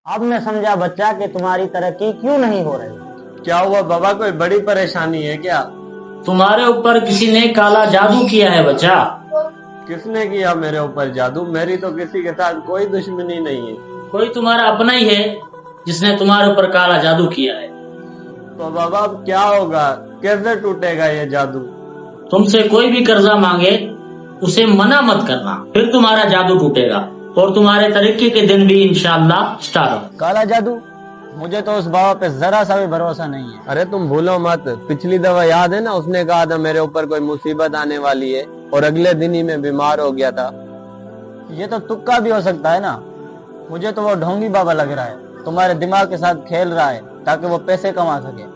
अब मैं समझा बच्चा कि तुम्हारी तरक्की क्यों नहीं हो रही। क्या हुआ बाबा, कोई बड़ी परेशानी है क्या? तुम्हारे ऊपर किसी ने काला जादू किया है बच्चा। किसने किया मेरे ऊपर जादू? मेरी तो किसी के साथ कोई दुश्मनी नहीं है। कोई तुम्हारा अपना ही है जिसने तुम्हारे ऊपर काला जादू किया है। तो बाबा अब क्या होगा, कैसे टूटेगा ये जादू? तुमसे कोई भी कर्जा मांगे उसे मना मत करना, फिर तुम्हारा जादू टूटेगा और तुम्हारे तरक्की के दिन भी इंशाअल्लाह स्टार्ट हो। काला जादू? मुझे तो उस बाबा पे जरा सा भी भरोसा नहीं है। अरे तुम भूलो मत, पिछली दफा याद है ना, उसने कहा था मेरे ऊपर कोई मुसीबत आने वाली है और अगले दिन ही मैं बीमार हो गया था। ये तो तुक्का भी हो सकता है ना। मुझे तो वो ढोंगी बाबा लग रहा है, तुम्हारे दिमाग के साथ खेल रहा है ताकि वो पैसे कमा सके।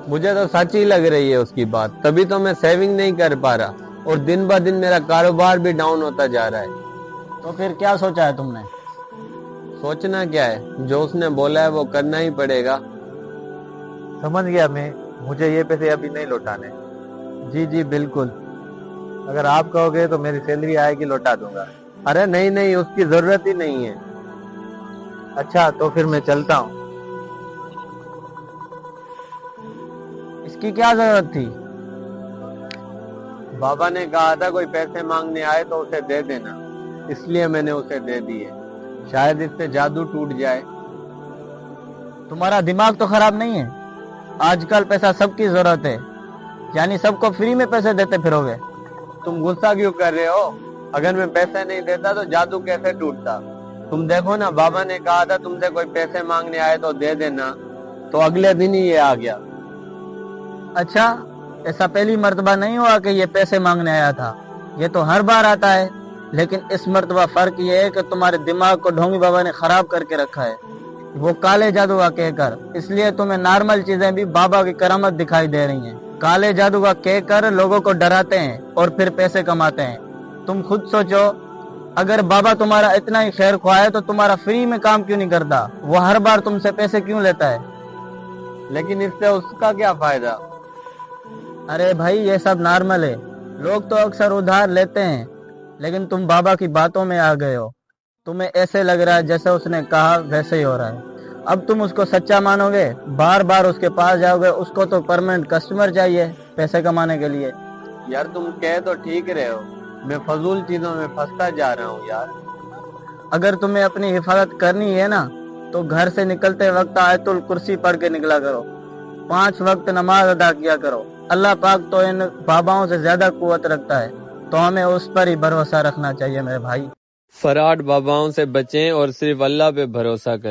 मुझे तो सच ही लग रही है उसकी बात, तभी तो मैं सेविंग नहीं कर पा रहा और दिन ब दिन मेरा कारोबार भी डाउन होता जा रहा है। तो फिर क्या सोचा है तुमने? सोचना क्या है, जो उसने बोला है वो करना ही पड़ेगा। समझ गया मैं, मुझे ये पैसे अभी नहीं लौटाने। जी जी बिल्कुल, अगर आप कहोगे तो मेरी सैलरी आएगी लौटा दूंगा। अरे नहीं नहीं, उसकी जरूरत ही नहीं है। अच्छा तो फिर मैं चलता हूँ। इसकी क्या जरूरत थी? बाबा ने कहा था कोई पैसे मांगने आए तो उसे दे देना, इसलिए मैंने उसे दे दिए। शायद इससे जादू टूट जाए। तुम्हारा दिमाग तो खराब नहीं है? आजकल पैसा सबकी जरूरत है, यानी सबको फ्री में पैसे देते फिरोगे? तुम गुस्सा क्यों कर रहे हो? अगर मैं पैसे नहीं देता तो जादू कैसे टूटता? तुम देखो ना, बाबा ने कहा था तुमसे कोई पैसे मांगने आए तो दे देना, तो अगले दिन ही ये आ गया। अच्छा, ऐसा पहली मर्तबा नहीं हुआ कि ये पैसे मांगने आया था? ये तो हर बार आता है, लेकिन इस मर्तबा फर्क ये है कि तुम्हारे दिमाग को ढोंगी बाबा ने खराब करके रखा है, वो काले जादू का कहकर। इसलिए तुम्हें नॉर्मल चीजें भी बाबा की करामत दिखाई दे रही हैं। काले जादू का कहकर लोगों को डराते हैं और फिर पैसे कमाते हैं। तुम खुद सोचो, अगर बाबा तुम्हारा इतना ही खैर ख्वाह है तो तुम्हारा फ्री में काम क्यों नहीं करता? वो हर बार तुमसे पैसे क्यों लेता है? लेकिन इससे उसका क्या फायदा? अरे भाई, ये सब नॉर्मल है, लोग तो अक्सर उधार लेते हैं, लेकिन तुम बाबा की बातों में आ गए हो। तुम्हें ऐसे लग रहा है जैसे उसने कहा वैसे ही हो रहा है। अब तुम उसको सच्चा मानोगे, बार बार उसके पास जाओगे? उसको तो परमानेंट कस्टमर चाहिए पैसे कमाने के लिए। यार तुम कह तो ठीक रहे हो, मैं फजूल चीजों में फंसता जा रहा हूँ यार। अगर तुम्हें अपनी हिफाजत करनी है ना, तो घर से निकलते वक्त आयतुल कुर्सी पढ़ के निकला करो, 5 वक्त नमाज अदा किया करो। अल्लाह पाक तो इन बाबाओं से ज्यादा कुव्वत रखता है, तो हमें उस पर ही भरोसा रखना चाहिए मेरे भाई। फराड बाबाओं से बचें और सिर्फ अल्लाह पे भरोसा करें।